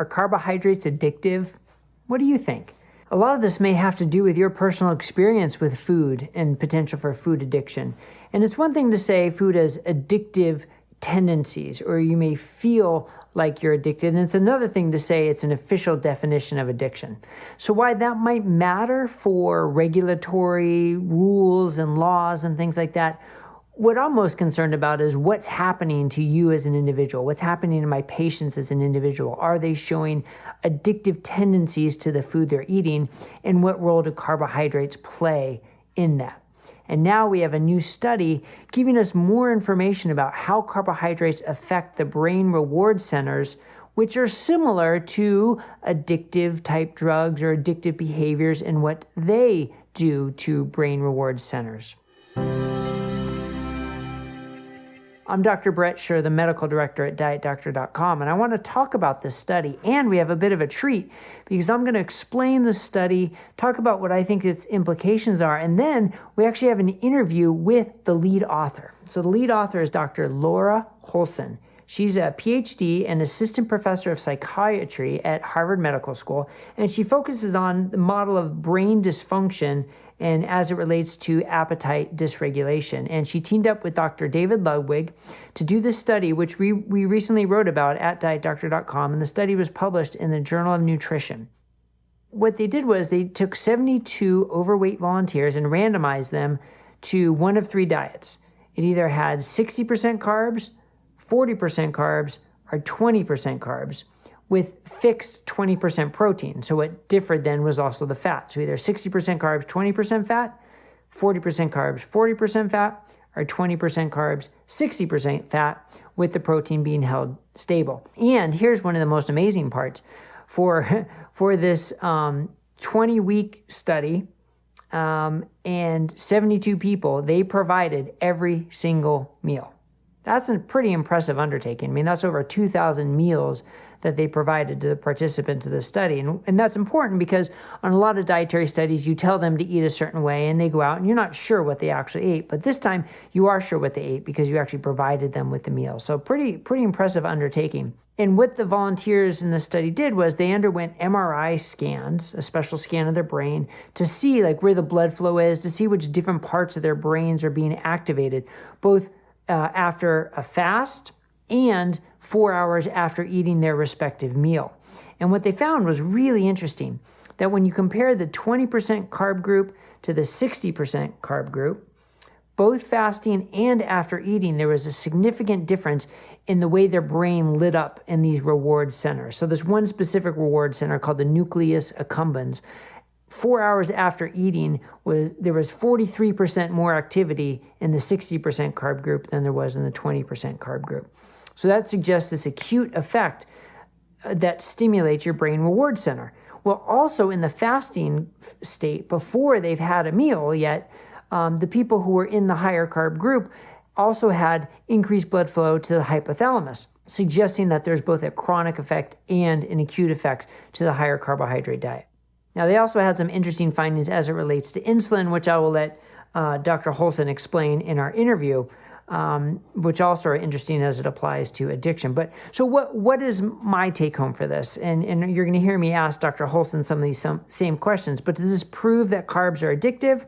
Are carbohydrates addictive? What do you think? A lot of this may have to do with your personal experience with food and potential for food addiction. And it's one thing to say food has addictive tendencies, or you may feel like you're addicted, and it's another thing to say it's an official definition of addiction. So why that might matter for regulatory rules and laws and things like that, what I'm most concerned about is what's happening to you as an individual. What's happening to my patients as an individual? Are they showing addictive tendencies to the food they're eating? And what role do carbohydrates play in that? And now we have a new study giving us more information about how carbohydrates affect the brain reward centers, which are similar to addictive type drugs or addictive behaviors and what they do to brain reward centers. I'm Dr. Brett Scher, the medical director at DietDoctor.com, and I want to talk about this study. And we have a bit of a treat because I'm going to explain the study, talk about what I think its implications are, and then we actually have an interview with the lead author. So the lead author is Dr. Laura Holson. She's a PhD and assistant professor of psychiatry at Harvard Medical School, and she focuses on the model of brain dysfunction and as it relates to appetite dysregulation. And she teamed up with Dr. David Ludwig to do this study, which we recently wrote about at DietDoctor.com, and the study was published in the Journal of Nutrition. What they did was they took 72 overweight volunteers and randomized them to one of three diets. It either had 60% carbs, 40% carbs, or 20% carbs, with fixed 20% protein. So what differed then was also the fat. So either 60% carbs, 20% fat, 40% carbs, 40% fat, or 20% carbs, 60% fat, with the protein being held stable. And here's one of the most amazing parts. For this 20-week study and 72 people, they provided every single meal. That's a pretty impressive undertaking. I mean, that's over 2,000 meals that they provided to the participants of the study. And that's important because on a lot of dietary studies, you tell them to eat a certain way and they go out and you're not sure what they actually ate. But this time you are sure what they ate because you actually provided them with the meal. So pretty impressive undertaking. And what the volunteers in the study did was they underwent MRI scans, a special scan of their brain, to see like where the blood flow is, to see which different parts of their brains are being activated, both after a fast and 4 hours after eating their respective meal. And what they found was really interesting, that when you compare the 20% carb group to the 60% carb group, both fasting and after eating, there was a significant difference in the way their brain lit up in these reward centers. So there's one specific reward center called the nucleus accumbens. 4 hours after eating, there was 43% more activity in the 60% carb group than there was in the 20% carb group. So that suggests this acute effect that stimulates your brain reward center. Well, also in the fasting state, before they've had a meal yet, the people who were in the higher carb group also had increased blood flow to the hypothalamus, suggesting that there's both a chronic effect and an acute effect to the higher carbohydrate diet. Now, they also had some interesting findings as it relates to insulin, which I will let Dr. Holson explain in our interview, which also are interesting as it applies to addiction. But so what is my take home for this? And you're going to hear me ask Dr. Holson some of these same questions, but does this prove that carbs are addictive?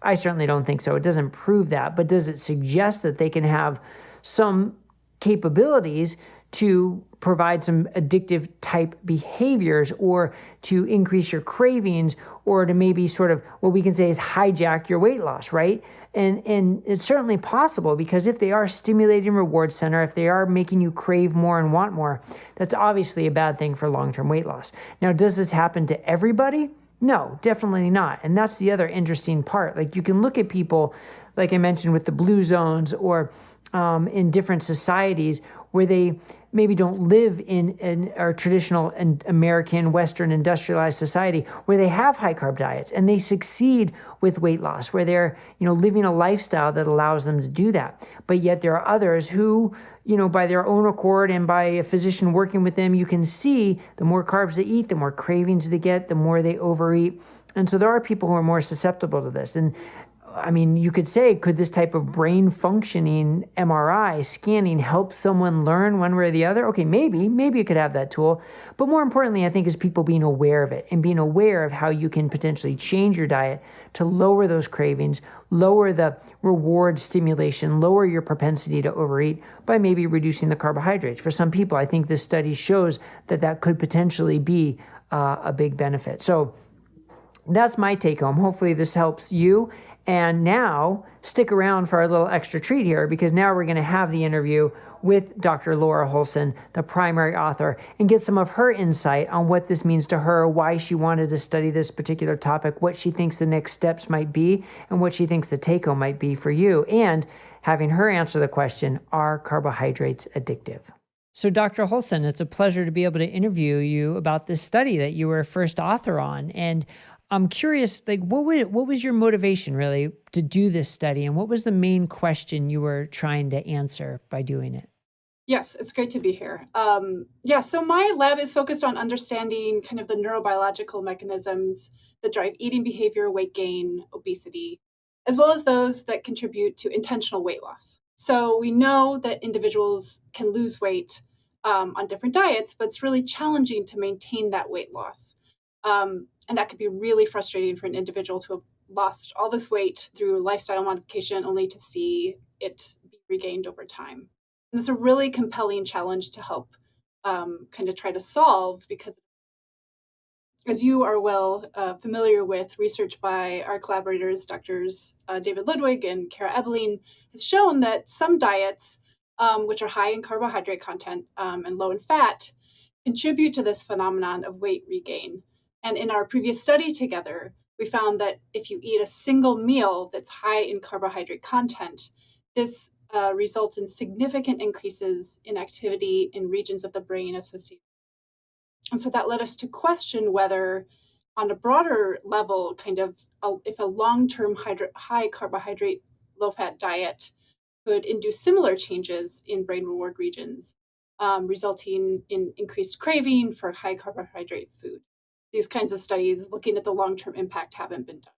I certainly don't think so. It doesn't prove that, but does it suggest that they can have some capabilities to provide some addictive type behaviors or to increase your cravings or to maybe sort of what we can say is hijack your weight loss, right? And it's certainly possible because if they are stimulating reward center, if they are making you crave more and want more, that's obviously a bad thing for long-term weight loss. Now, does this happen to everybody? No, definitely not. And that's the other interesting part. Like you can look at people, like I mentioned with the blue zones or in different societies where they maybe don't live in our traditional and American Western industrialized society where they have high carb diets and they succeed with weight loss, where they're, living a lifestyle that allows them to do that. But yet there are others who, by their own accord and by a physician working with them, you can see the more carbs they eat, the more cravings they get, the more they overeat. And so there are people who are more susceptible to this. And I mean, you could say, could this type of brain functioning MRI scanning help someone learn one way or the other? Okay, maybe it could have that tool. But more importantly, I think is people being aware of it and being aware of how you can potentially change your diet to lower those cravings, lower the reward stimulation, lower your propensity to overeat by maybe reducing the carbohydrates. For some people, I think this study shows that that could potentially be a big benefit. So that's my take home. Hopefully this helps you. And now stick around for our little extra treat here, because now we're going to have the interview with Dr. Laura Holson, the primary author, and get some of her insight on what this means to her, why she wanted to study this particular topic, what she thinks the next steps might be, and what she thinks the take home might be for you. And having her answer the question, are carbohydrates addictive? So Dr. Holson, it's a pleasure to be able to interview you about this study that you were first author on. And I'm curious, like, what was your motivation really to do this study, and what was the main question you were trying to answer by doing it? Yes, it's great to be here. So my lab is focused on understanding kind of the neurobiological mechanisms that drive eating behavior, weight gain, obesity, as well as those that contribute to intentional weight loss. So we know that individuals can lose weight on different diets, but it's really challenging to maintain that weight loss. And that could be really frustrating for an individual to have lost all this weight through lifestyle modification only to see it be regained over time. And it's a really compelling challenge to help kind of try to solve, because as you are well familiar with, research by our collaborators, Drs. David Ludwig and Kara Ebeling, has shown that some diets, which are high in carbohydrate content and low in fat, contribute to this phenomenon of weight regain. And in our previous study together, we found that if you eat a single meal that's high in carbohydrate content, this results in significant increases in activity in regions of the brain associated. And so that led us to question whether, on a broader level, if a long-term high carbohydrate, low-fat diet could induce similar changes in brain reward regions, resulting in increased craving for high carbohydrate food. These kinds of studies looking at the long-term impact haven't been done.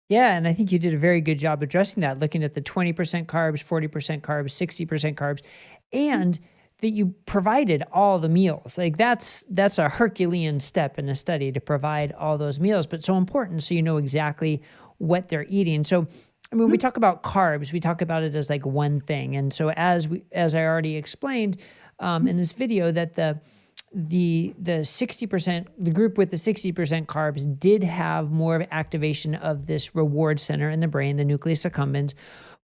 Yeah, and I think you did a very good job addressing that, looking at the 20% carbs, 40% carbs, 60% carbs, and that you provided all the meals. Like that's a Herculean step in a study to provide all those meals, but so important so you know exactly what they're eating. So when we talk about carbs, we talk about it as like one thing. And so as I already explained in this video, that the 60%, the group with the 60% carbs did have more of activation of this reward center in the brain, the nucleus accumbens.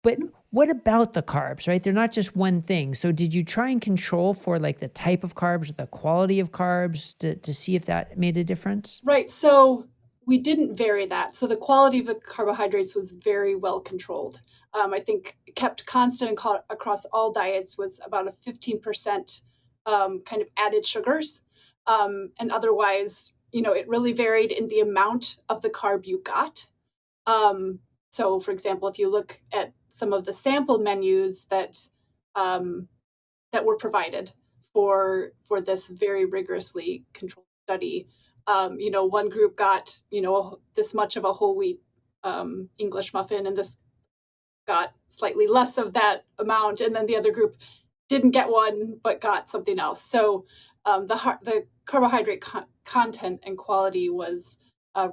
But what about the carbs, right? They're not just one thing. So did you try and control for like the type of carbs or the quality of carbs to see if that made a difference? Right. So we didn't vary that. So the quality of the carbohydrates was very well controlled. I think kept constant across all diets was about a 15% kind of added sugars. And otherwise, it really varied in the amount of the carb you got. So for example, if you look at some of the sample menus that were provided for this very rigorously controlled study, one group got, this much of a whole wheat English muffin, and this got slightly less of that amount. And then the other group didn't get one, but got something else. So the carbohydrate content and quality was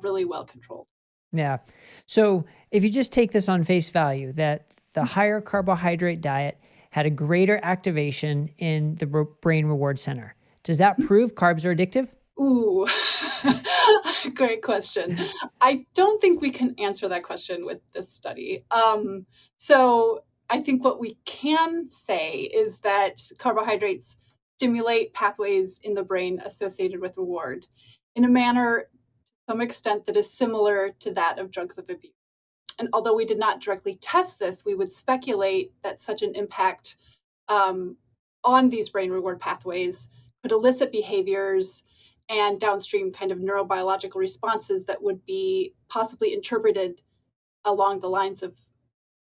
really well controlled. Yeah. So if you just take this on face value, that the higher carbohydrate diet had a greater activation in the brain reward center, does that prove carbs are addictive? Ooh, great question. I don't think we can answer that question with this study. So I think what we can say is that carbohydrates stimulate pathways in the brain associated with reward in a manner, to some extent, that is similar to that of drugs of abuse. And although we did not directly test this, we would speculate that such an impact on these brain reward pathways could elicit behaviors and downstream kind of neurobiological responses that would be possibly interpreted along the lines of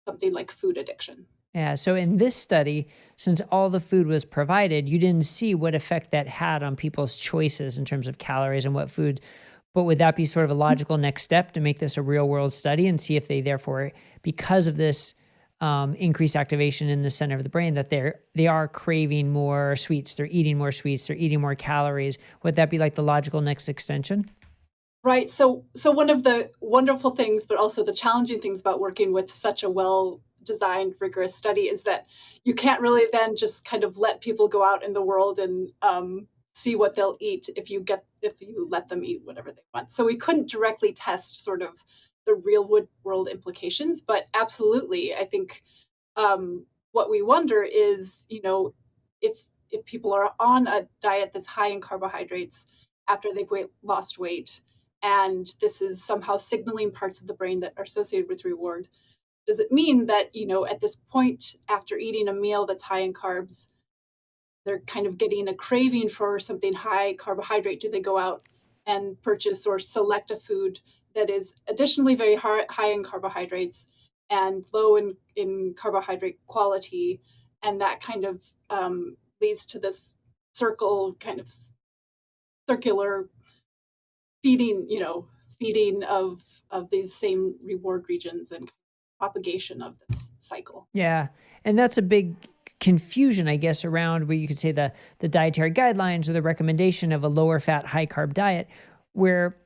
something like food addiction. Yeah. So in this study, since all the food was provided, you didn't see what effect that had on people's choices in terms of calories and what food. But would that be sort of a logical next step to make this a real world study and see if they therefore, because of this increased activation in the center of the brain, that they are craving more sweets, they're eating more sweets, they're eating more calories? Would that be like the logical next extension? Right. So one of the wonderful things, but also the challenging things about working with such a well-designed, rigorous study is that you can't really then just kind of let people go out in the world and see what they'll eat if you let them eat whatever they want. So we couldn't directly test sort of the real world implications, but absolutely, I think what we wonder is, if people are on a diet that's high in carbohydrates after they've lost weight, and this is somehow signaling parts of the brain that are associated with reward, does it mean that, at this point after eating a meal that's high in carbs, they're kind of getting a craving for something high carbohydrate? Do they go out and purchase or select a food that is additionally very high in carbohydrates and low in carbohydrate quality? And that kind of leads to this kind of circular feeding of these same reward regions and propagation of this cycle. Yeah. And that's a big confusion, I guess, around where you could say the dietary guidelines or the recommendation of a lower fat, high carb diet, where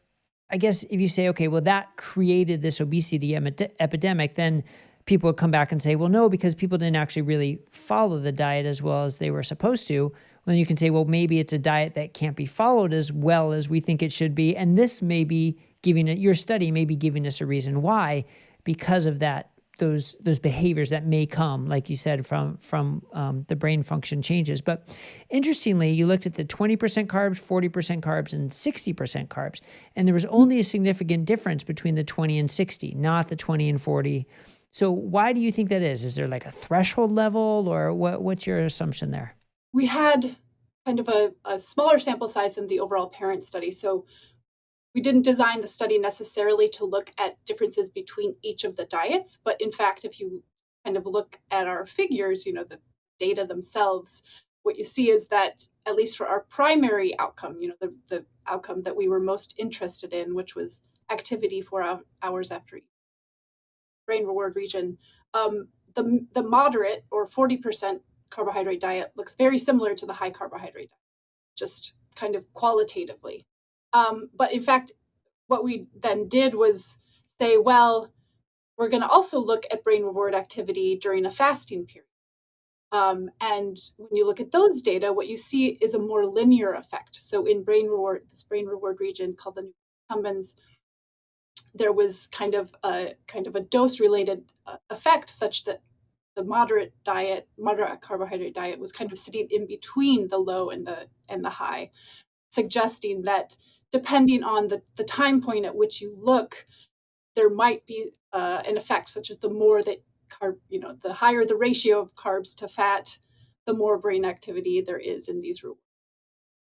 I guess if you say, okay, well, that created this obesity epidemic, then people would come back and say, well, no, because people didn't actually really follow the diet as well as they were supposed to. Well, you can say, well, maybe it's a diet that can't be followed as well as we think it should be. And this may be your study may be giving us a reason why, because of those behaviors that may come, like you said, from the brain function changes. But interestingly, you looked at the 20% carbs, 40% carbs, and 60% carbs, and there was only a significant difference between the 20 and 60, not the 20 and 40. So why do you think that is? Is there like a threshold level, or what's your assumption there? We had kind of a smaller sample size than the overall parent study, so we didn't design the study necessarily to look at differences between each of the diets, but in fact, if you kind of look at our figures, the data themselves, what you see is that, at least for our primary outcome, the outcome that we were most interested in, which was activity 4 hours after eating, brain reward region, the moderate or 40% carbohydrate diet looks very similar to the high carbohydrate diet, just kind of qualitatively. But in fact, what we then did was say, well, we're going to also look at brain reward activity during a fasting period. And when you look at those data, what you see is a more linear effect. So in this brain reward region called the accumbens, there was kind of a dose-related effect, such that the moderate carbohydrate diet was kind of sitting in between the low and the high, suggesting that depending on the time point at which you look, there might be an effect, such as the higher the ratio of carbs to fat, the more brain activity there is in these rewards.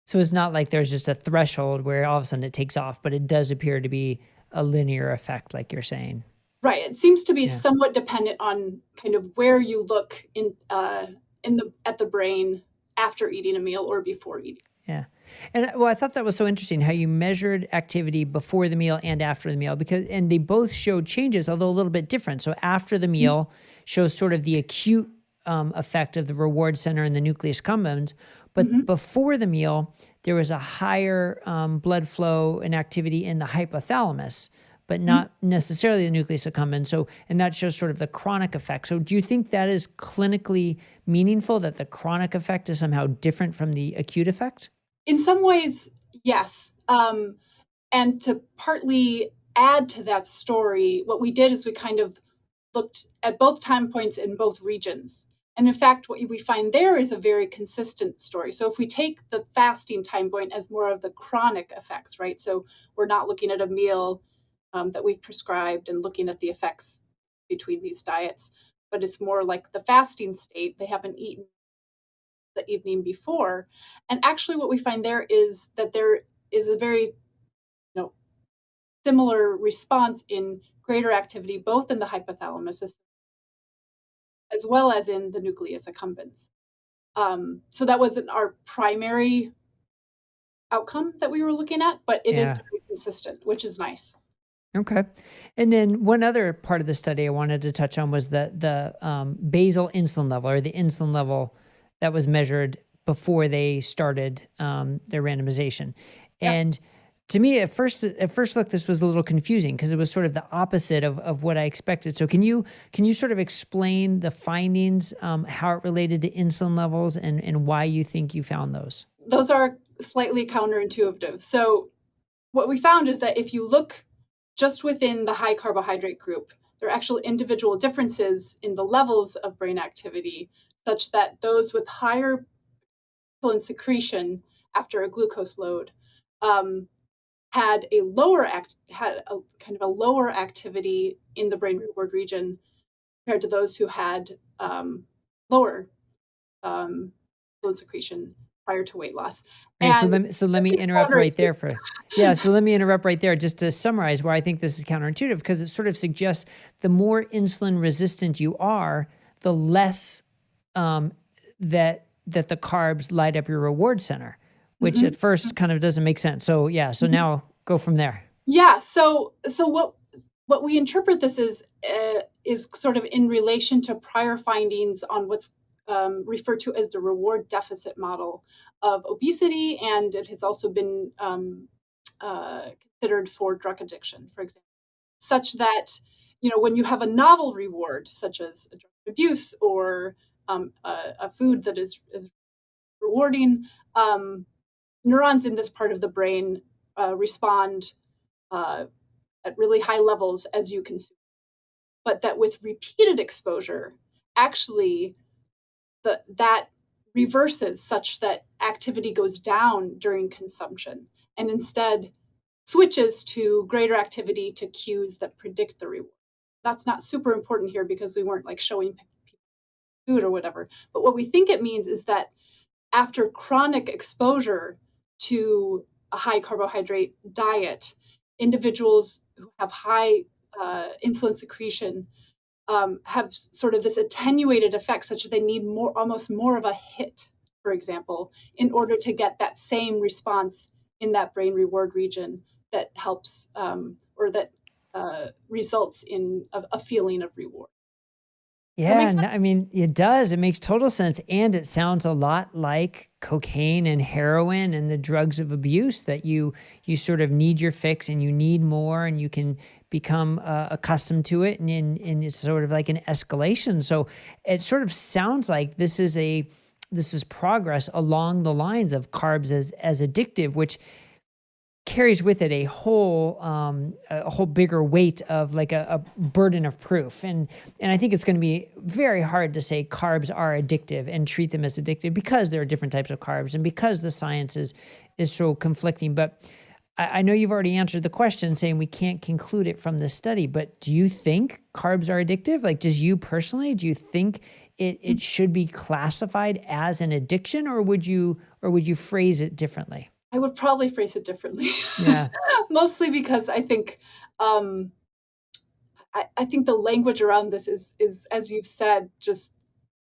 So it's not like there's just a threshold where all of a sudden it takes off, but it does appear to be a linear effect, like you're saying. Right. It seems to be somewhat dependent on kind of where you look at the brain after eating a meal or before eating. Yeah. And well, I thought that was so interesting how you measured activity before the meal and after the meal, and they both showed changes, although a little bit different. So after the meal shows sort of the acute effect of the reward center and the nucleus accumbens, but before the meal, there was a higher blood flow and activity in the hypothalamus, but not necessarily the nucleus accumbens. So, and that shows sort of the chronic effect. So do you think that is clinically meaningful, that the chronic effect is somehow different from the acute effect? In some ways, yes. And to partly add to that story, what we did is we kind of looked at both time points in both regions. And in fact, what we find there is a very consistent story. So if we take the fasting time point as more of the chronic effects, right? So we're not looking at a meal that we've prescribed and looking at the effects between these diets, but it's more like the fasting state. They haven't eaten the evening before. And actually what we find there is that there is a very similar response in greater activity, both in the hypothalamus as well as in the nucleus accumbens. So that wasn't our primary outcome that we were looking at, but it is very consistent, which is nice. Okay. And then one other part of the study I wanted to touch on was the basal insulin level, or the insulin level that was measured before they started their randomization. Yeah. And to me, at first look, this was a little confusing because it was sort of the opposite of what I expected. So can you sort of explain the findings, how it related to insulin levels, and why you think you found those? Those are slightly counterintuitive. So what we found is that if you look just within the high carbohydrate group, there are actual individual differences in the levels of brain activity, such that those with higher insulin secretion after a glucose load had a kind of a lower activity in the brain reward region compared to those who had lower insulin secretion prior to weight loss. Okay, And so let me interrupt right there so let me interrupt right there just to summarize why I think this is counterintuitive, because it sort of suggests the more insulin resistant you are, the less that the carbs light up your reward center, which at first kind of doesn't make sense. So yeah, so now go from there. Yeah. So what we interpret this is sort of in relation to prior findings on what's referred to as the reward deficit model of obesity, and it has also been considered for drug addiction, for example, such that when you have a novel reward, such as a drug abuse or a food that is rewarding, neurons in this part of the brain respond at really high levels as you consume. But that with repeated exposure, actually, that reverses, such that activity goes down during consumption and instead switches to greater activity to cues that predict the reward. That's not super important here because we weren't like showing people food or whatever. But what we think it means is that after chronic exposure to a high carbohydrate diet, individuals who have high insulin secretion have sort of this attenuated effect, such that they need almost more of a hit, for example, in order to get that same response in that brain reward region that helps or that results in a feeling of reward. Yeah, I mean, it does. It makes total sense. And it sounds a lot like cocaine and heroin and the drugs of abuse, that you sort of need your fix and you need more, and you can become accustomed to it. And it's sort of like an escalation. So it sort of sounds like this is progress along the lines of carbs as addictive, which carries with it a whole bigger weight of like a burden of proof. And I think it's going to be very hard to say carbs are addictive and treat them as addictive, because there are different types of carbs and because the science is so conflicting. But I know you've already answered the question saying we can't conclude it from this study, but do you think carbs are addictive? Like, do you think it should be classified as an addiction, or would you phrase it differently? I would probably phrase it differently. Yeah. Mostly because I think I think the language around this is as you've said, just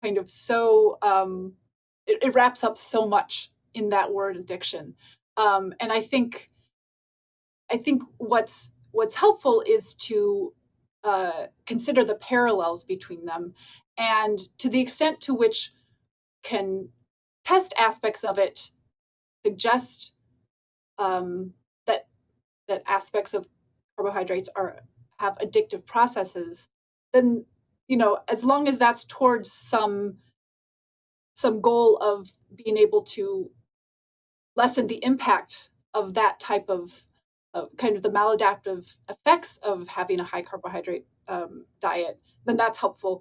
kind of so it wraps up so much in that word addiction. And I think what's helpful is to consider the parallels between them, and to the extent to which can test aspects of it suggest that aspects of carbohydrates have addictive processes, then as long as that's towards some goal of being able to lessen the impact of that type of kind of the maladaptive effects of having a high carbohydrate diet, then that's helpful.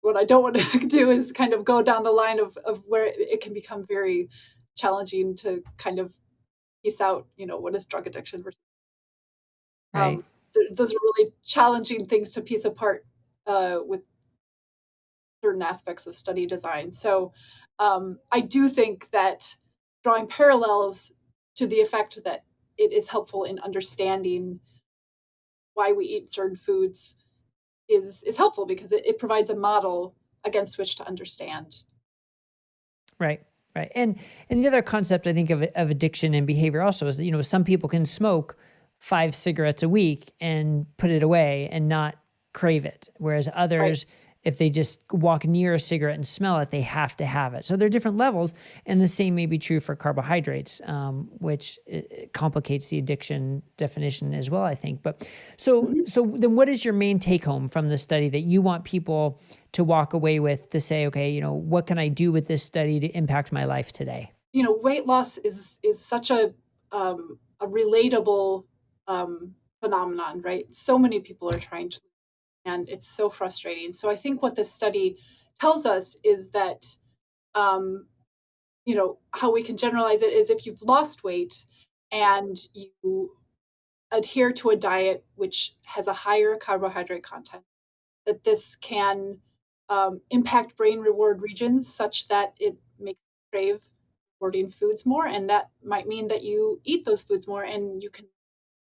What I don't want to do is kind of go down the line of where it can become very challenging to kind of piece out, what is drug addiction versus. Right. Those are really challenging things to piece apart with certain aspects of study design. So I do think that drawing parallels to the effect that it is helpful in understanding why we eat certain foods is helpful, because it provides a model against which to understand. Right. Right. And the other concept I think of addiction and behavior also is that, some people can smoke 5 cigarettes a week and put it away and not crave it. Whereas others, if they just walk near a cigarette and smell it, they have to have it. So there are different levels, and the same may be true for carbohydrates, which complicates the addiction definition as well, I think. But so then what is your main take home from the study that you want people to walk away with to say, okay, what can I do with this study to impact my life today? Weight loss is such a relatable phenomenon, right? So many people are trying to, and it's so frustrating. So I think what this study tells us is that, how we can generalize it is if you've lost weight and you adhere to a diet which has a higher carbohydrate content, that this can impact brain reward regions such that it makes you crave rewarding foods more. And that might mean that you eat those foods more and you can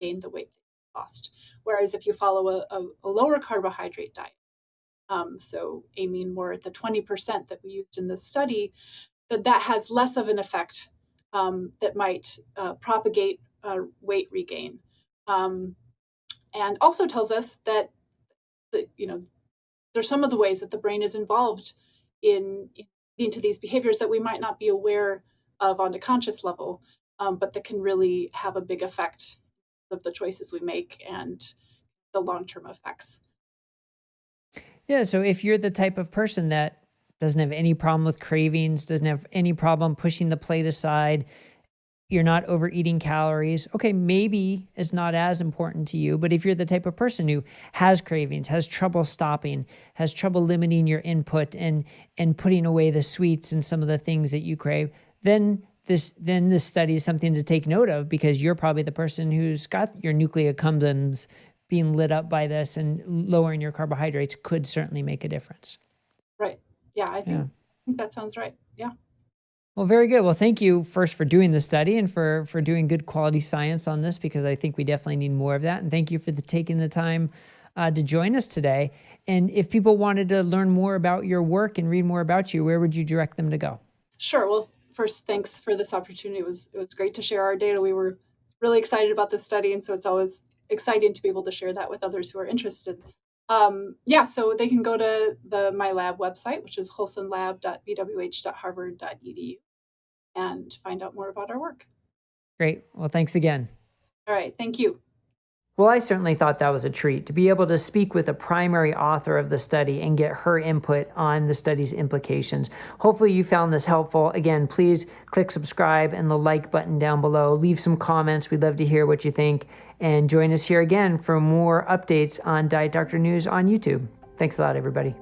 gain the weight that you lost. Whereas if you follow a lower carbohydrate diet, so aiming more at the 20% that we used in this study, that has less of an effect that might propagate weight regain. And also tells us that there's some of the ways that the brain is involved into these behaviors that we might not be aware of on a conscious level, but that can really have a big effect of the choices we make and the long-term effects. Yeah, so if you're the type of person that doesn't have any problem with cravings, doesn't have any problem pushing the plate aside, you're not overeating calories, okay, maybe it's not as important to you. But if you're the type of person who has cravings, has trouble stopping, has trouble limiting your input and putting away the sweets and some of the things that you crave, then this study is something to take note of, because you're probably the person who's got your nucleoaccumbens being lit up by this, and lowering your carbohydrates could certainly make a difference. Right. Yeah, I think that sounds right. Yeah. Well, very good. Well, thank you first for doing the study and for doing good quality science on this, because I think we definitely need more of that. And thank you for taking the time to join us today. And if people wanted to learn more about your work and read more about you, where would you direct them to go? Sure. Well, first, thanks for this opportunity. It was great to share our data. We were really excited about this study, and so it's always exciting to be able to share that with others who are interested. So they can go to my lab website, which is wholesomelab.bwh.harvard.edu, and find out more about our work. Great. Well, thanks again. All right. Thank you. Well, I certainly thought that was a treat to be able to speak with a primary author of the study and get her input on the study's implications. Hopefully you found this helpful. Again, please click subscribe and the like button down below. Leave some comments. We'd love to hear what you think. And join us here again for more updates on Diet Doctor News on YouTube. Thanks a lot, everybody.